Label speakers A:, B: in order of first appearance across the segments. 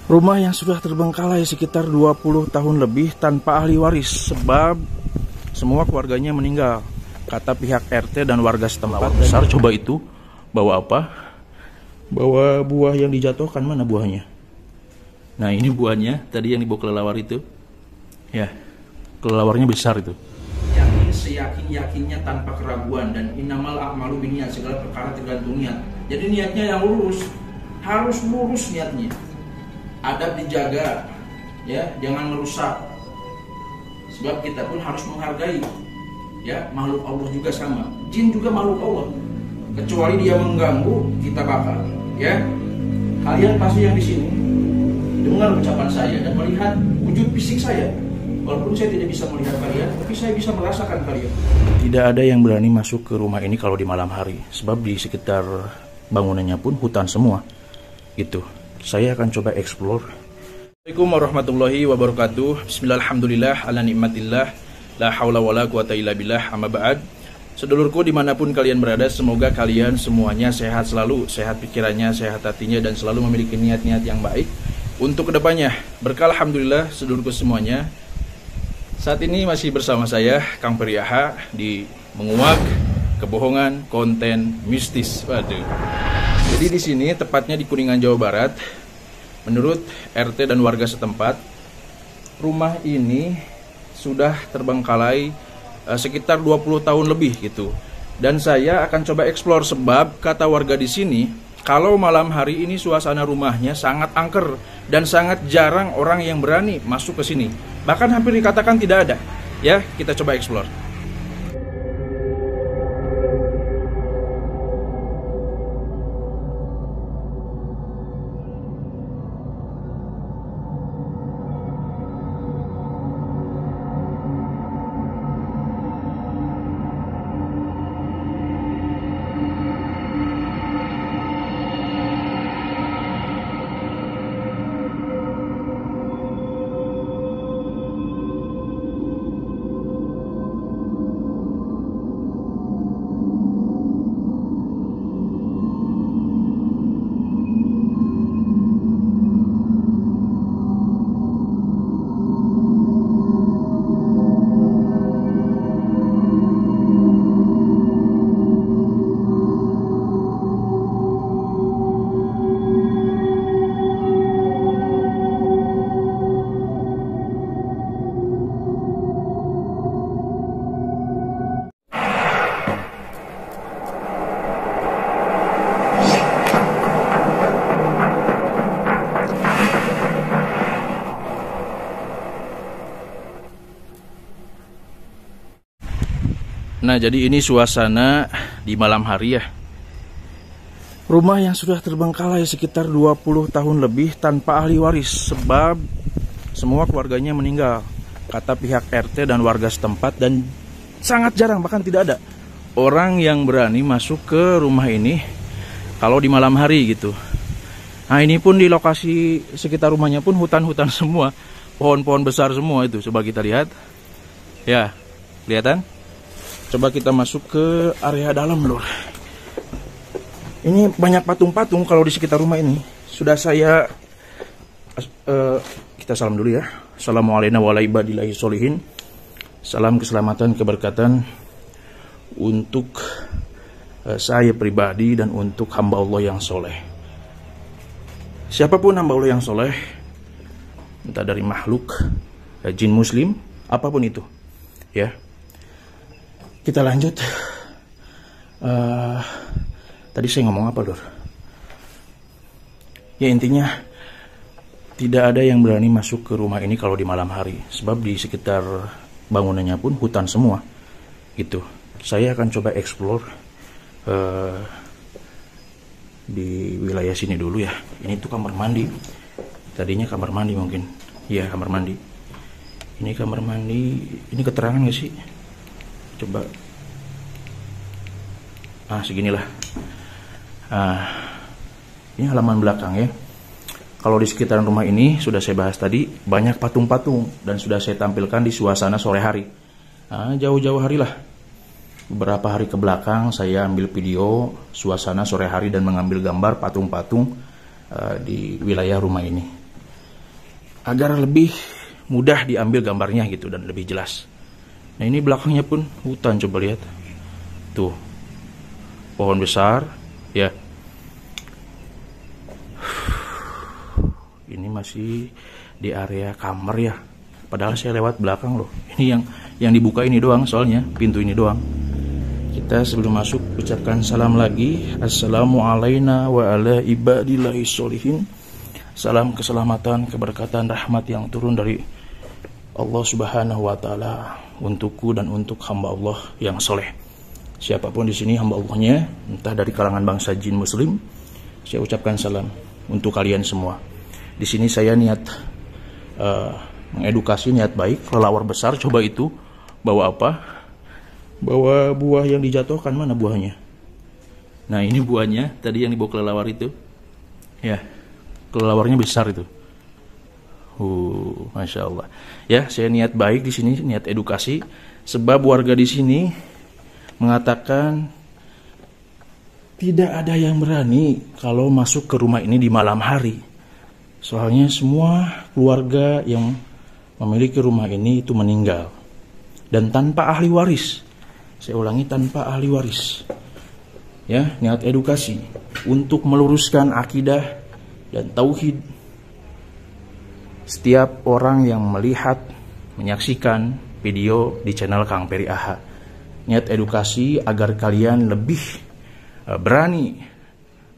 A: Rumah yang sudah terbengkalai sekitar 20 tahun lebih tanpa ahli waris sebab semua keluarganya meninggal. Kata pihak RT dan warga setempat. Besar coba itu bawa apa? Bawa buah yang dijatuhkan, mana buahnya? Nah, ini buahnya tadi yang dibawa kelelawar itu. Ya, kelelawarnya besar itu. Yakin seyakin-yakinnya tanpa keraguan, dan innamal a'malu binniyat, segala perkara tergantung niat. Jadi niatnya yang lurus, harus lurus niatnya. Adab dijaga, ya, jangan merusak. Sebab kita pun harus menghargai, ya, makhluk Allah juga sama. Jin juga makhluk Allah. Kecuali dia mengganggu, kita bakar, ya. Kalian pasti yang di sini dengar ucapan saya dan melihat wujud fisik saya. Walaupun saya tidak bisa melihat kalian, tapi saya bisa merasakan kalian. Tidak ada yang berani masuk ke rumah ini kalau di malam hari, sebab di sekitar bangunannya pun hutan semua. Gitu. Saya akan coba explore. Assalamualaikum warahmatullahi wabarakatuh. Bismillahirrahmanirrahim. Ala nikmatillah. La haula wala quwata illa billah. Amma ba'd. Sedulurku dimanapun kalian berada, semoga kalian semuanya sehat selalu, sehat pikirannya, sehat hatinya, dan selalu memiliki niat-niat yang baik untuk kedepannya. Berkah alhamdulillah sedulurku semuanya. Saat ini masih bersama saya, Kang Periaha, di menguak kebohongan konten mistis. Waduh. Jadi di sini, tepatnya di Kuningan, Jawa Barat, menurut RT dan warga setempat, rumah ini sudah terbengkalai sekitar 20 tahun lebih gitu. Dan saya akan coba eksplor sebab kata warga di sini, kalau malam hari ini suasana rumahnya sangat angker dan sangat jarang orang yang berani masuk ke sini. Bahkan hampir dikatakan tidak ada. Ya, kita coba eksplor. Nah, jadi ini suasana di malam hari ya. Rumah yang sudah terbengkalai sekitar 20 tahun lebih tanpa ahli waris sebab semua keluarganya meninggal. Kata pihak RT dan warga setempat, dan sangat jarang, bahkan tidak ada orang yang berani masuk ke rumah ini kalau di malam hari gitu. Nah, ini pun di lokasi sekitar rumahnya pun hutan-hutan semua, pohon-pohon besar semua itu. Coba kita lihat. Ya, kelihatan? Coba kita masuk ke area dalam, lur. Ini banyak patung-patung kalau di sekitar rumah ini. Sudah saya kita salam dulu ya. Assalamualaikum warahmatullahi wabarakatuh. Salam keselamatan, keberkatan untuk saya pribadi dan untuk hamba Allah yang soleh. Siapapun hamba Allah yang soleh, entah dari makhluk, jin muslim, apapun itu, ya. Kita lanjut. Tadi saya ngomong apa, Lur? Ya, intinya tidak ada yang berani masuk ke rumah ini kalau di malam hari, sebab di sekitar bangunannya pun hutan semua. Gitu. Saya akan coba explore di wilayah sini dulu ya. Ini tuh kamar mandi. Tadinya kamar mandi mungkin. Iya, kamar mandi. Ini kamar mandi. Ini keterangan nggak sih? Coba. Seginilah. Ini halaman belakang ya. Kalau di sekitaran rumah ini sudah saya bahas tadi, banyak patung-patung dan sudah saya tampilkan di suasana sore hari. Jauh-jauh hari lah. Beberapa hari ke belakang saya ambil video suasana sore hari dan mengambil gambar patung-patung di wilayah rumah ini. agar lebih mudah diambil gambarnya gitu dan lebih jelas. Nah ini belakangnya pun hutan, coba lihat tuh, pohon besar ya. Ini masih di area kamar ya, padahal saya lewat belakang loh. Ini yang dibuka ini doang, soalnya pintu ini doang. Kita sebelum masuk ucapkan salam lagi. Assalamualaikum wa ala ibadillahi sholihin. Salam keselamatan, keberkatan, rahmat yang turun dari Allah Subhanahu wa taala untukku dan untuk hamba Allah yang soleh. Siapapun di sini hamba Allahnya, entah dari kalangan bangsa jin muslim, saya ucapkan salam untuk kalian semua. Di sini saya niat mengedukasi, niat baik. Kelelawar besar, coba itu bawa apa? Bawa buah yang dijatuhkan. Mana buahnya? Nah ini buahnya, tadi yang dibawa kelelawar itu. Ya, kelelawarnya besar itu. Masya Allah. Ya, saya niat baik di sini, niat edukasi. Sebab warga di sini mengatakan tidak ada yang berani kalau masuk ke rumah ini di malam hari. Soalnya semua keluarga yang memiliki rumah ini itu meninggal. Dan tanpa ahli waris. Saya ulangi, tanpa ahli waris. Ya, niat edukasi untuk meluruskan akidah dan tauhid. Setiap orang yang melihat, menyaksikan video di channel Kang Peri Aha, niat edukasi agar kalian lebih berani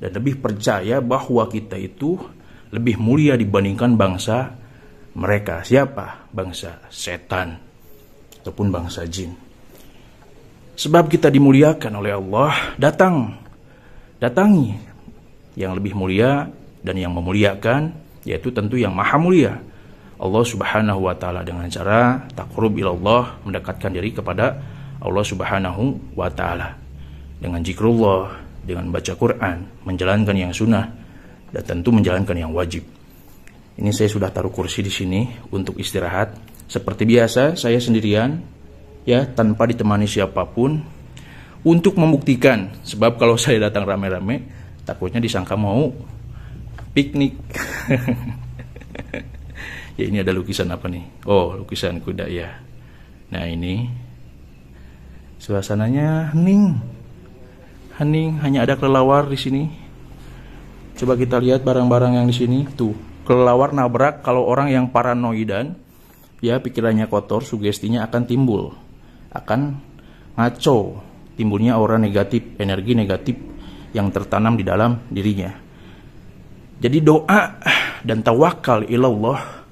A: dan lebih percaya bahwa kita itu lebih mulia dibandingkan bangsa mereka. Siapa? Bangsa setan ataupun bangsa jin. Sebab kita dimuliakan oleh Allah, datangi yang lebih mulia dan yang memuliakan, yaitu tentu yang maha mulia, Allah Subhanahu wa taala, dengan cara taqarrub ilallah, mendekatkan diri kepada Allah Subhanahu wa taala dengan zikrullah, dengan baca Quran, menjalankan yang sunnah, dan tentu menjalankan yang wajib. Ini saya sudah taruh kursi di sini untuk istirahat. Seperti biasa saya sendirian ya, tanpa ditemani siapapun, untuk membuktikan. Sebab kalau saya datang rame-rame, takutnya disangka mau piknik. Ya ini ada lukisan apa nih? Oh, lukisan kuda ya. Nah ini suasananya hening, hanya ada kelelawar di sini. Coba kita lihat barang-barang yang di sini. Tuh, kelelawar nabrak. Kalau orang yang paranoidan, ya pikirannya kotor, sugestinya akan timbul, akan ngaco, timbulnya aura negatif, energi negatif yang tertanam di dalam dirinya. Jadi doa dan tawakal ilallah,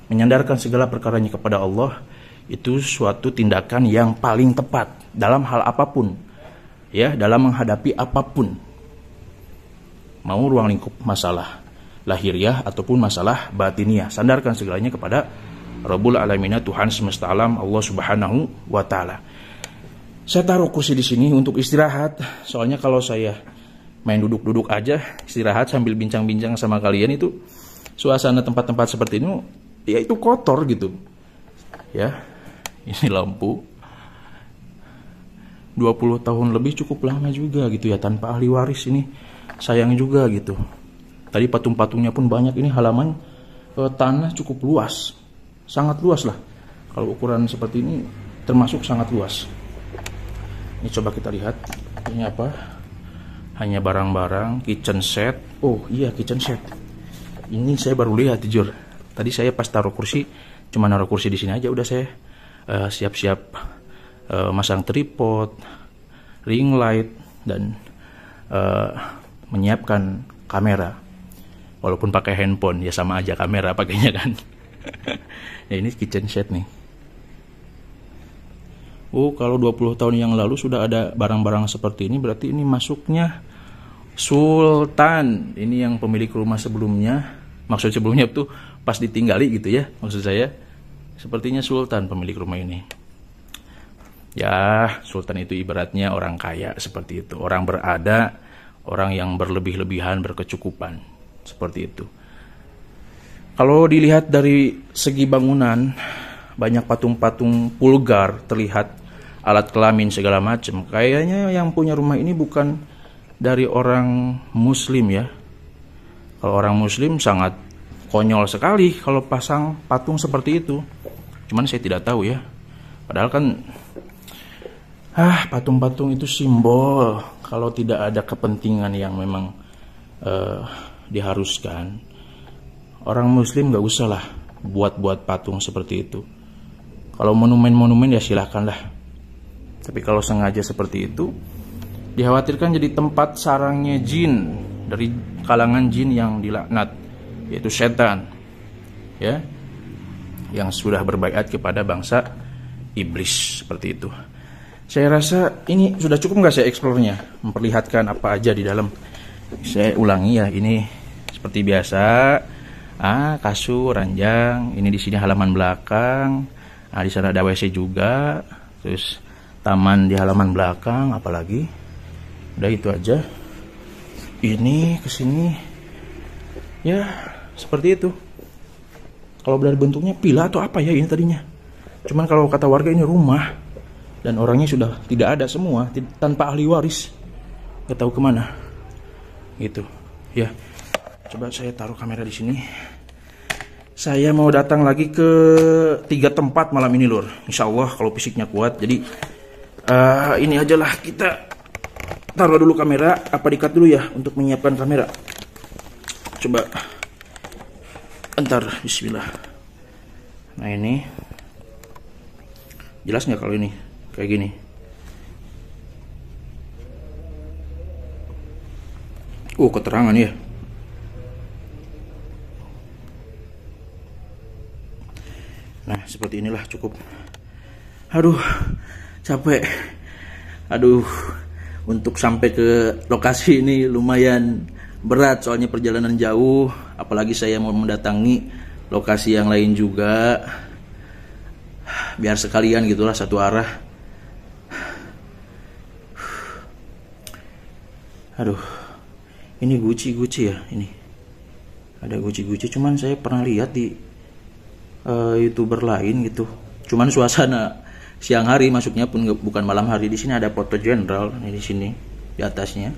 A: menyandarkan segala perkaranya kepada Allah, itu suatu tindakan yang paling tepat dalam hal apapun, ya, dalam menghadapi apapun, mau ruang lingkup masalah lahiriah ataupun masalah batiniah. Sandarkan segalanya kepada Rabbul Alamin, Tuhan semesta alam, Allah Subhanahu wa taala. Saya taruh kursi di sini untuk istirahat. Soalnya kalau saya main duduk-duduk aja, istirahat sambil bincang-bincang sama kalian, itu suasana tempat-tempat seperti ini ya itu kotor gitu. Ya. Ini lampu 20 tahun lebih cukup lama juga gitu ya, tanpa ahli waris. Ini sayang juga gitu. Tadi patung-patungnya pun banyak. Ini halaman tanah cukup luas, sangat luas lah. Kalau ukuran seperti ini termasuk sangat luas. Ini coba kita lihat, ini apa? Hanya barang-barang kitchen set. Oh iya, kitchen set. Ini saya baru lihat jujur. Tadi saya pas taruh kursi, cuma naruh kursi di sini aja, udah saya siap-siap masang tripod, ring light, dan menyiapkan kamera. Walaupun pakai handphone, ya sama aja kamera pakainya kan. Ya ini kitchen set nih. Oh, kalau 20 tahun yang lalu sudah ada barang-barang seperti ini, berarti ini masuknya Sultan. Ini yang pemilik rumah sebelumnya. Maksud sebelumnya tuh pas ditinggali gitu ya, maksud saya. Sepertinya Sultan pemilik rumah ini. Ya, Sultan itu ibaratnya orang kaya seperti itu. Orang berada, orang yang berlebih-lebihan, berkecukupan. Seperti itu. Kalau dilihat dari segi bangunan, banyak patung-patung vulgar terlihat, alat kelamin segala macam. Kayaknya yang punya rumah ini bukan dari orang muslim ya. Kalau orang muslim sangat konyol sekali kalau pasang patung seperti itu. Cuman saya tidak tahu ya. Padahal kan patung-patung itu simbol. Kalau tidak ada kepentingan yang memang diharuskan, orang muslim gak usah lah buat patung seperti itu. Kalau monumen-monumen ya silahkanlah. Tapi kalau sengaja seperti itu, dikhawatirkan jadi tempat sarangnya jin dari kalangan jin yang dilaknat, yaitu setan, ya, yang sudah berbaiat kepada bangsa iblis seperti itu. Saya rasa ini sudah cukup nggak saya eksplornya, memperlihatkan apa aja di dalam. Saya ulangi ya, ini seperti biasa, kasur, ranjang, ini di sini halaman belakang, di sana ada WC juga, terus taman di halaman belakang, apalagi, udah itu aja. Ini kesini, ya seperti itu. Kalau dari bentuknya villa atau apa ya ini tadinya. Cuman kalau kata warga ini rumah dan orangnya sudah tidak ada semua, tanpa ahli waris, nggak tahu kemana. Gitu, ya. Coba saya taruh kamera di sini. Saya mau datang lagi ke 3 tempat malam ini, Lur. Insya Allah kalau fisiknya kuat. Jadi ini aja lah, kita taruh dulu kamera. Apa dikat dulu ya untuk menyiapkan kamera? Coba. Entar, bismillah. Nah ini jelas nggak kalau ini kayak gini? Keterangan ya. Nah seperti inilah cukup. Aduh capek. Aduh, untuk sampai ke lokasi ini lumayan berat soalnya perjalanan jauh. Apalagi saya mau mendatangi lokasi yang lain juga. Biar sekalian gitulah satu arah. Aduh, ini Gucci ya ini. Ada Gucci. Cuman saya pernah lihat di YouTuber lain gitu. Cuman suasana siang hari masuknya pun bukan malam hari. Di sini ada foto jenderal nih di sini di atasnya.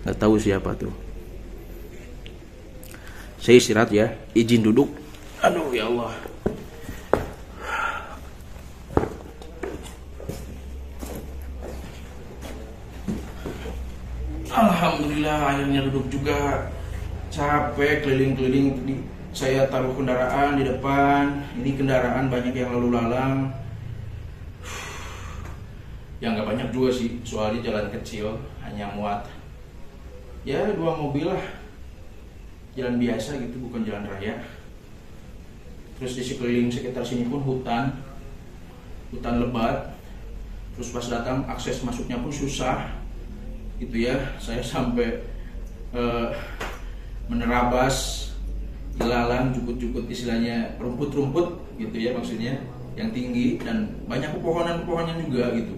A: Nggak tahu siapa tuh. Saya istirahat ya, izin duduk. Aduh ya Allah. Alhamdulillah akhirnya duduk juga. Capek keliling-keliling. Saya taruh kendaraan di depan. Ini kendaraan banyak yang lalu lalang. Ya nggak banyak juga sih, soalnya jalan kecil, hanya muat ya 2 mobil lah. Jalan biasa gitu, bukan jalan raya. Terus di sekeliling sekitar sini pun hutan lebat. Terus pas datang akses masuknya pun susah gitu ya. Saya sampai menerabas ilalang, jukut-jukut, istilahnya rumput-rumput gitu ya, maksudnya yang tinggi dan banyak pepohonan juga gitu.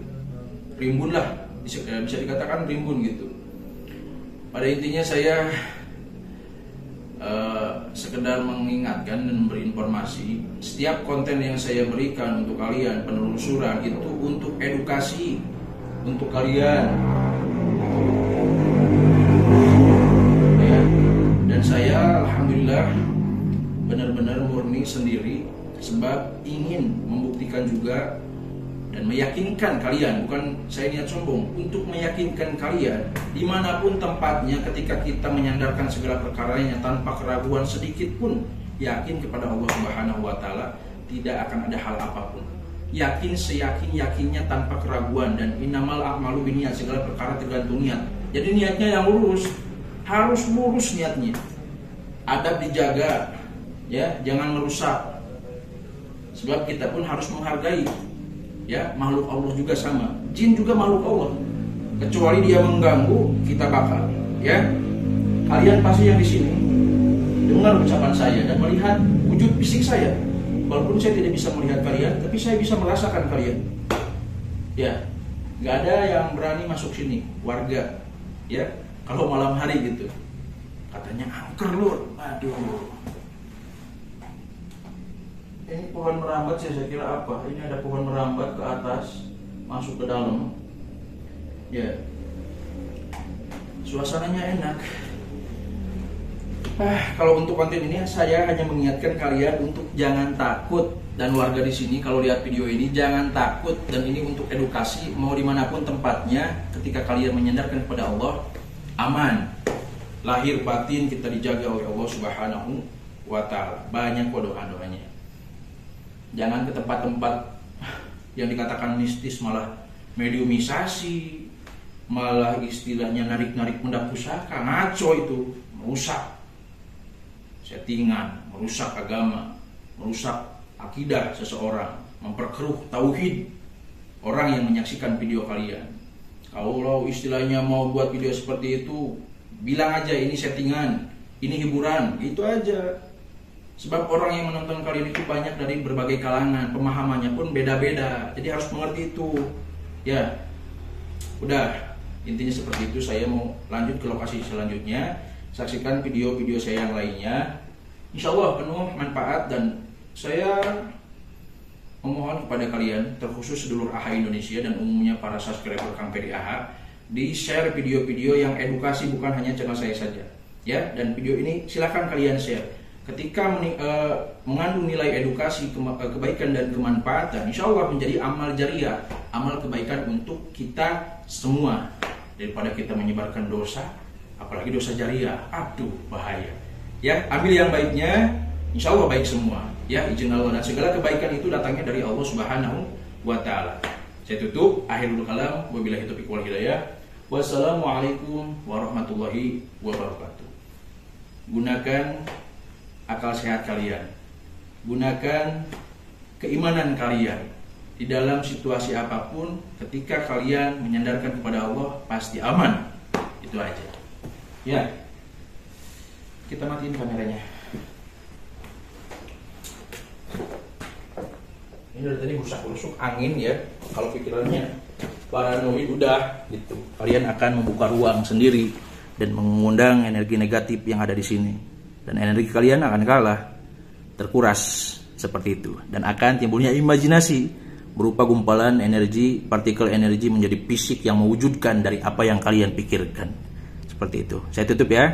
A: Rimbun lah, bisa dikatakan rimbun gitu. Pada intinya saya sekedar mengingatkan dan memberi informasi. Setiap konten yang saya berikan untuk kalian, penelusuran itu untuk edukasi untuk kalian ya. Dan saya alhamdulillah benar-benar murni sendiri, sebab ingin membuktikan juga dan meyakinkan kalian, bukan saya niat sombong, untuk meyakinkan kalian dimanapun tempatnya, ketika kita menyandarkan segala perkaranya tanpa keraguan sedikit pun, yakin kepada Allah Subhanahu wa Ta'ala, tidak akan ada hal apapun. Yakin seyakin-yakinnya tanpa keraguan. Dan innamal a'malu binniyat, segala perkara tergantung niat. Jadi niatnya yang lurus, harus lurus niatnya. Adab dijaga, ya, jangan merusak. Sebab kita pun harus menghargai. Ya, makhluk Allah juga sama. Jin juga makhluk Allah. Kecuali dia mengganggu, kita bakar. Ya, kalian pasti yang di sini dengar ucapan saya dan melihat wujud fisik saya. Walaupun saya tidak bisa melihat kalian, tapi saya bisa merasakan kalian. Ya, nggak ada yang berani masuk sini, warga. Ya, kalau malam hari gitu. Katanya angker lur. Aduh. Ini pohon merambat, saya kira apa? Ini ada pohon merambat ke atas, masuk ke dalam. Ya, suasananya enak. Kalau untuk konten ini saya hanya mengingatkan kalian untuk jangan takut, dan warga di sini kalau lihat video ini jangan takut, dan ini untuk edukasi mau dimanapun tempatnya. Ketika kalian menyandarkan kepada Allah, aman, lahir batin kita dijaga oleh Allah Subhanahu wa Ta'ala. Banyak kok doa-doanya. Jangan ke tempat-tempat yang dikatakan mistis, malah mediumisasi, malah istilahnya narik-narik pundak pusaka. Ngaco itu, merusak settingan, merusak agama, merusak akidah seseorang, memperkeruh tauhid orang yang menyaksikan video kalian. Kalau istilahnya mau buat video seperti itu, bilang aja ini settingan, ini hiburan, gitu aja. Sebab orang yang menonton kalian itu banyak dari berbagai kalangan, pemahamannya pun beda-beda, jadi harus mengerti itu. Ya, udah, intinya seperti itu. Saya mau lanjut ke lokasi selanjutnya. Saksikan video-video saya yang lainnya. Insya Allah penuh manfaat, dan saya memohon kepada kalian, terkhusus sedulur AHA Indonesia dan umumnya para subscriber Kang Ferry AHA, di-share video-video yang edukasi, bukan hanya channel saya saja. Ya, dan video ini silakan kalian share. Ketika mengandung nilai edukasi, kebaikan dan kemanfaatan, insya Allah menjadi amal jariah, amal kebaikan untuk kita semua. Daripada kita menyebarkan dosa, apalagi dosa jariah, aduh bahaya. Ya, ambil yang baiknya, insya Allah baik semua. Ya, izin Allah, dan segala kebaikan itu datangnya dari Allah Subhanahu wa Ta'ala. Saya tutup, akhirul kalam, wabillahi taufiq wal hidayah. Wassalamualaikum warahmatullahi wabarakatuh. Gunakan akal sehat kalian, gunakan keimanan kalian di dalam situasi apapun. Ketika kalian menyandarkan kepada Allah, pasti aman. Itu aja. Ya, kita matiin kameranya. Ini dari tadi rusak-rusuk angin ya. Kalau pikirannya paranoid udah gitu, kalian akan membuka ruang sendiri dan mengundang energi negatif yang ada di sini, dan energi kalian akan kalah, terkuras seperti itu, dan akan timbulnya imajinasi berupa gumpalan energi, partikel energi menjadi fisik yang mewujudkan dari apa yang kalian pikirkan. Seperti itu. Saya tutup ya.